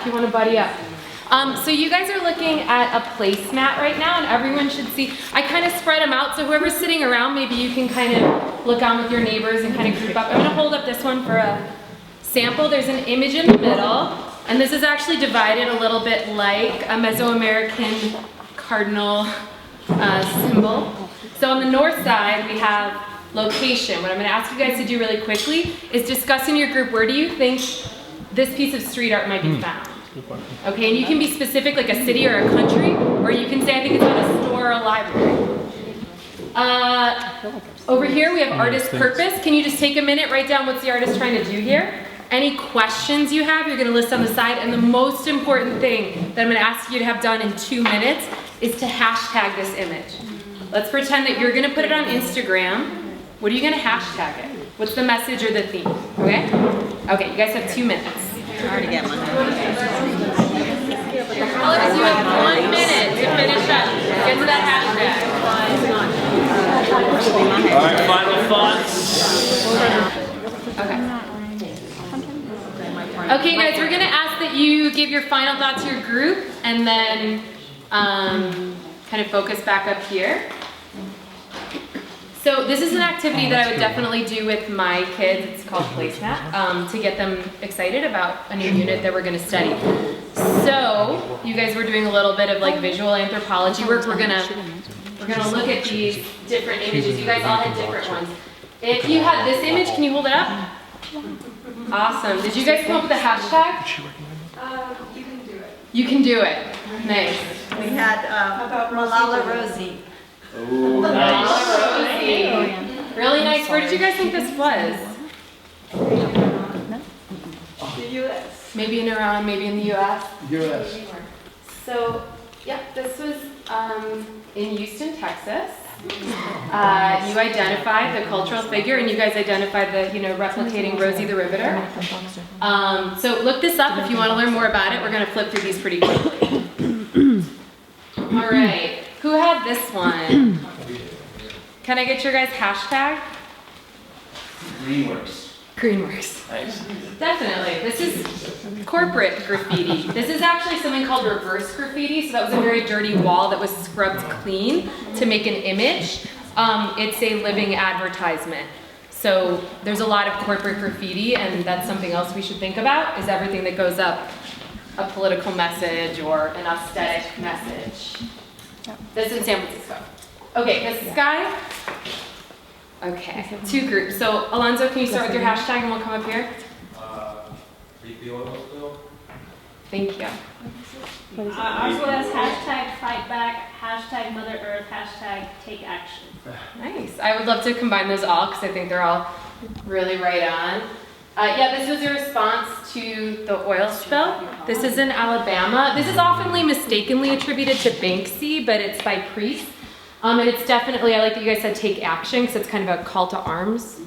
if you want to buddy up. So you guys are looking at a placemat right now, and everyone should see. I kind of spread them out, so whoever's sitting around, maybe you can kind of look on with your neighbors and kind of group up. I'm going to hold up this one for a sample. There's an image in the middle, and this is actually divided a little bit like a Mesoamerican cardinal symbol. So on the north side, we have location. What I'm going to ask you guys to do really quickly is discuss in your group, where do you think this piece of street art might be found? Okay, and you can be specific, like a city or a country, or you can say, I think it's at a store or a library. Over here, we have artist purpose. Can you just take a minute, write down what's the artist trying to do here? Any questions you have, you're going to list on the side. And the most important thing that I'm going to ask you to have done in 2 minutes is to hashtag this image. Let's pretend that you're going to put it on Instagram. What are you going to hashtag it? What's the message or the theme? Okay? Okay, you guys have 2 minutes. I already got mine. Alex, you have 1 minute to finish up. Get to that hashtag. All right, final thoughts. Okay. Okay, guys, we're going to ask that you give your final thoughts to your group and then kind of focus back up here. So this is an activity that I would definitely do with my kids. It's called placemat, to get them excited about a new unit that we're going to study. So you guys were doing a little bit of like visual anthropology work. We're gonna look at these different images. You guys all had different ones. If you had this image, can you hold it up? Awesome. Did you guys come up with a hashtag? You can do it. You can do it. Nice. We had Malala Rosie. Ooh, nice. Rosie. Really nice. Where did you guys think this was? The U.S. Maybe in Iran, maybe in the U.S. U.S. So, yeah, this was in Houston, Texas. You identified the cultural figure, and you guys identified the, replicating Rosie the Riveter. So look this up if you want to learn more about it. We're going to flip through these pretty quickly. All right. Who had this one? Can I get your guys' hashtag? Greenworks. Greenworks. Nice. Definitely. This is corporate graffiti. This is actually something called reverse graffiti. So that was a very dirty wall that was scrubbed clean to make an image. It's a living advertisement. So there's a lot of corporate graffiti, and that's something else we should think about, is everything that goes up a political message or an aesthetic message. This is in San Francisco. Okay, this guy. Okay, 2 groups. So Alonzo, can you start with your hashtag and we'll come up here? Beat the oil spill. Thank you. Ours was hashtag fight back, hashtag Mother Earth, hashtag take action. Nice. I would love to combine those all because I think they're all really right on. Yeah, this was a response to the oil spill. This is in Alabama. This is oftenly mistakenly attributed to Banksy, but it's by priests. And it's definitely, I like that you guys said take action because it's kind of a call to arms.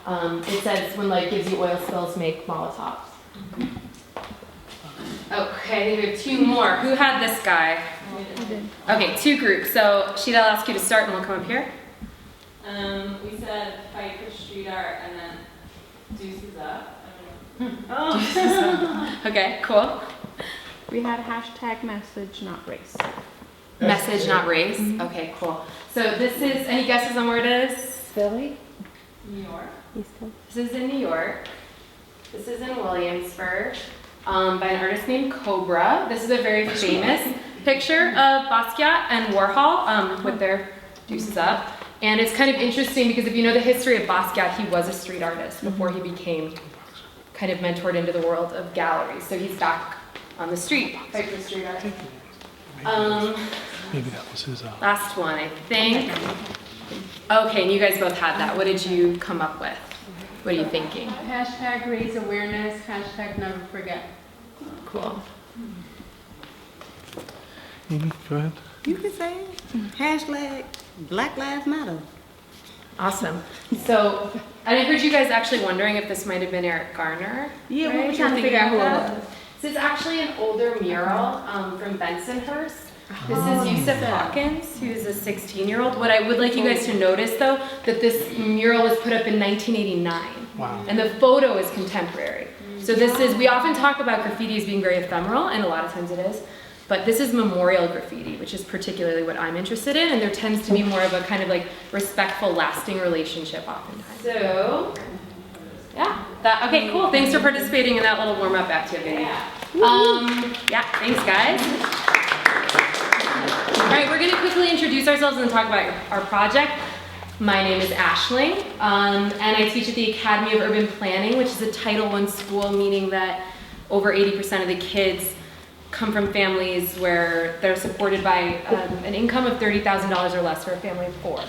It says when life gives you oil spills, make Molotovs. Okay, we have 2 more. Who had this guy? Okay, 2 groups. So Sheeta, I'll ask you to start and we'll come up here. We said fight for street art and then deuces up. Okay, cool. We had hashtag message, not race. Message, not race. Okay, cool. So this is, any guesses on where it is? Philly? New York. East Coast. This is in New York. This is in Williamsburg, by an artist named Cobra. This is a very famous picture of Basquiat and Warhol with their deuces up. And it's kind of interesting because if you know the history of Basquiat, he was a street artist before he became kind of mentored into the world of galleries. So he's back on the street, fight for street art. Maybe that was his. Last one, I think. Okay, and you guys both had that. What did you come up with? What are you thinking? Hashtag raise awareness, hashtag never forget. Cool. Go ahead. You can say it. Hashtag Black Lives Matter. Awesome. So, I heard you guys actually wondering if this might have been Eric Garner. Yeah, right? we were trying to figure out who it was. This is actually an older mural from Bensonhurst. This is Yusuf Hawkins, who's a 16-year-old. What I would like you guys to notice, though, that this mural was put up in 1989. Wow. And the photo is contemporary. So this is, we often talk about graffiti as being very ephemeral, and a lot of times it is, but this is memorial graffiti, which is particularly what I'm interested in, and there tends to be more of a kind of like respectful, lasting relationship oftentimes. So, yeah, okay, cool. Thanks for participating in that little warm-up activity. Yeah, thanks guys. All right, we're gonna quickly introduce ourselves and talk about our project. My name is Aisling, and I teach at the Academy of Urban Planning, which is a Title I school, meaning that over 80% of the kids come from families where they're supported by an income of $30,000 or less for a family of 4.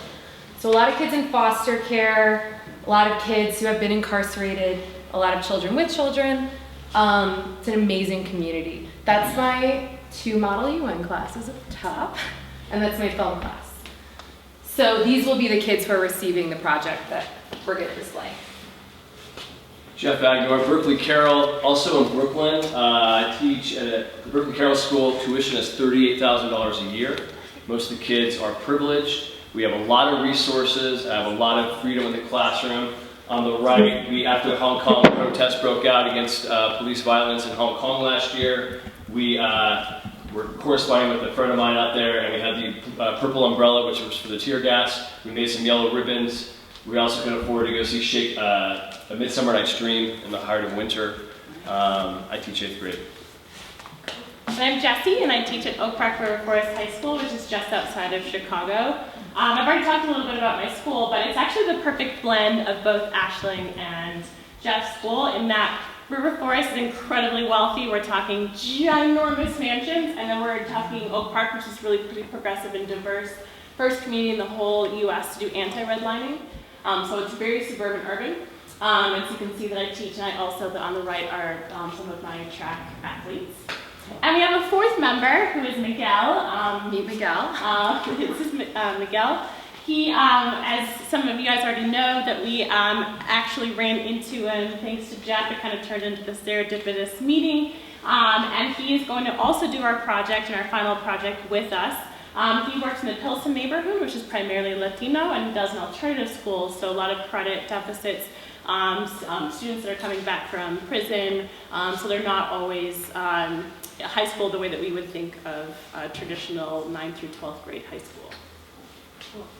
So a lot of kids in foster care, a lot of kids who have been incarcerated, a lot of children with children. It's an amazing community. That's my 2 Model UN classes at the top, and that's my film class. So these will be the kids who are receiving the project that we're going to display. Geoff Agnew, Berkeley Carroll, also in Brooklyn. I teach at the Berkeley Carroll School. Tuition is $38,000 a year. Most of the kids are privileged. We have a lot of resources. I have a lot of freedom in the classroom. On the right, after the Hong Kong protests broke out against police violence in Hong Kong last year, we're corresponding with a friend of mine out there, and we had the purple umbrella, which was for the tear gas. We made some yellow ribbons. We also could afford to go see A Midsummer Night's Dream in the heart of winter. I teach 8th grade. I'm Jessie, and I teach at Oak Park River Forest High School, which is just outside of Chicago. I've already talked a little bit about my school, but it's actually the perfect blend of both Aisling and Geoff's school in that River Forest is incredibly wealthy. We're talking ginormous mansions, and then we're talking Oak Park, which is really pretty progressive and diverse. First community in the whole U.S. to do anti-redlining. So it's very suburban urban. And so you can see that I teach, and I also, on the right, are some of my track athletes. And we have a 4th member, who is Miguel. Meet Miguel. This is Miguel. He, as some of you guys already know, that we actually ran into, and thanks to Geoff, it kind of turned into the serendipitous meeting. And he is going to also do our project and our final project with us. He works in the Pilsen neighborhood, which is primarily Latino, and does an alternative school, so a lot of credit deficits. Students that are coming back from prison, so they're not always high school the way that we would think of traditional 9th through 12th grade high school.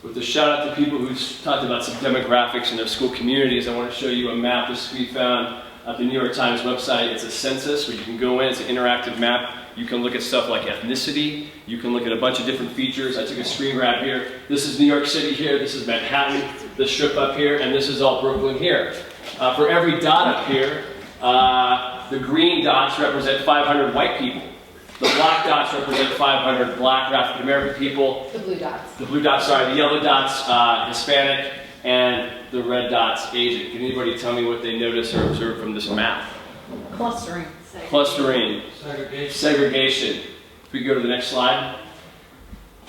With a shout out to people who talked about some demographics in their school communities, I want to show you a map. This we found at the New York Times website. It's a census where you can go in, it's an interactive map. You can look at stuff like ethnicity. You can look at a bunch of different features. I took a screen grab here. This is New York City here. This is Manhattan, this strip up here, and this is all Brooklyn here. For every dot up here, the green dots represent 500 white people. The black dots represent 500 black or African American people. The blue dots. The blue dots, sorry. The yellow dots, Hispanic, and the red dots, Asian. Can anybody tell me what they notice or observe from this map? Clustering. Clustering. Segregation. If we go to the next slide.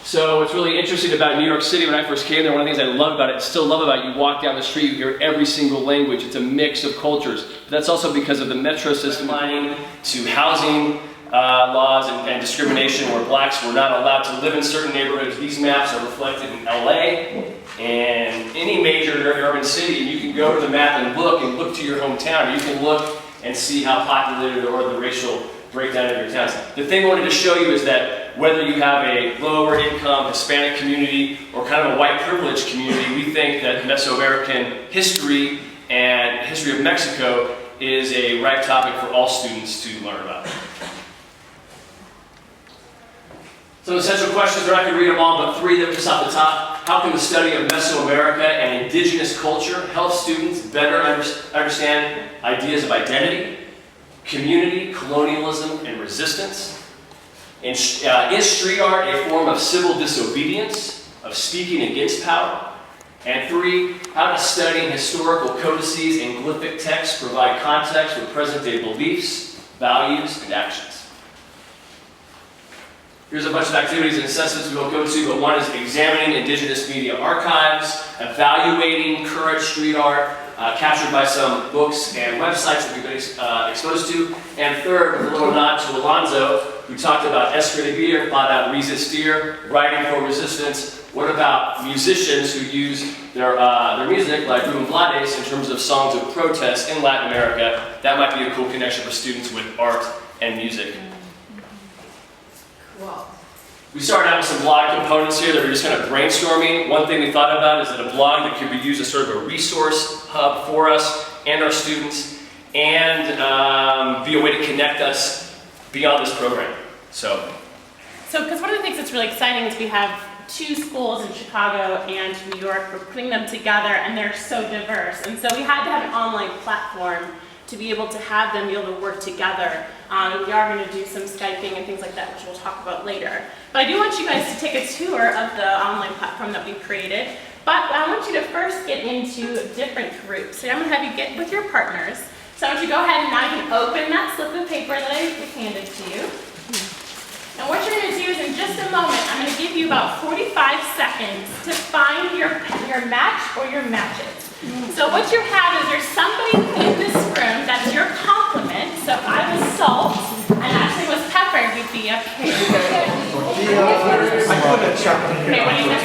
So what's really interesting about New York City, when I first came there, one of the things I love about it, still love about it, you walk down the street, you hear every single language. It's a mix of cultures. But that's also because of the metro system line to housing laws and discrimination where blacks were not allowed to live in certain neighborhoods. These maps are reflected in LA and any major urban city. You can go to the map and look to your hometown. You can look and see how populated or the racial breakdown of your towns. The thing I wanted to show you is that whether you have a lower income Hispanic community or kind of a white privileged community, we think that Mesoamerican history and history of Mexico is a ripe topic for all students to learn about. Some essential questions, we're not going to read them all, but 3 that were just off the top. How can the study of Mesoamerica and indigenous culture help students better understand ideas of identity, community, colonialism, and resistance? And, is street art a form of civil disobedience, of speaking against power? And 3, how does studying historical codices and glyphic texts provide context for present-day beliefs, values, and actions? Here's a bunch of activities and assessments we won't go to, but one is examining indigenous media archives, evaluating current street art, captured by some books and websites that we've been exposed to. And 3rd, with a little nod to Alonzo, who talked about escribir, thought out resistir, writing for resistance. What about musicians who use their music, like Ruben Blades, in terms of songs of protest in Latin America? That might be a cool connection for students with art and music. Cool. We started out with some blog components here that we're just kind of brainstorming. One thing we thought about is that a blog that could be used as sort of a resource hub for us and our students, and be a way to connect us beyond this program. So, because one of the things that's really exciting is we have 2 schools in Chicago and New York. We're putting them together, and they're so diverse. And so we had to have an online platform to be able to have them be able to work together. We are going to do some Skyping and things like that, which we'll talk about later. But I do want you guys to take a tour of the online platform that we created. But I want you to first get into different groups. So I'm going to have you get with your partners. So I want you to go ahead and now you can open that slip of paper that I handed to you. And what you're going to do is in just a moment, I'm going to give you about 45 seconds to find your match or your matches. So what you have is there's somebody in this room that's your complement. So if I was salt and Ashley was pepper, would be up here. Okay, what do you think?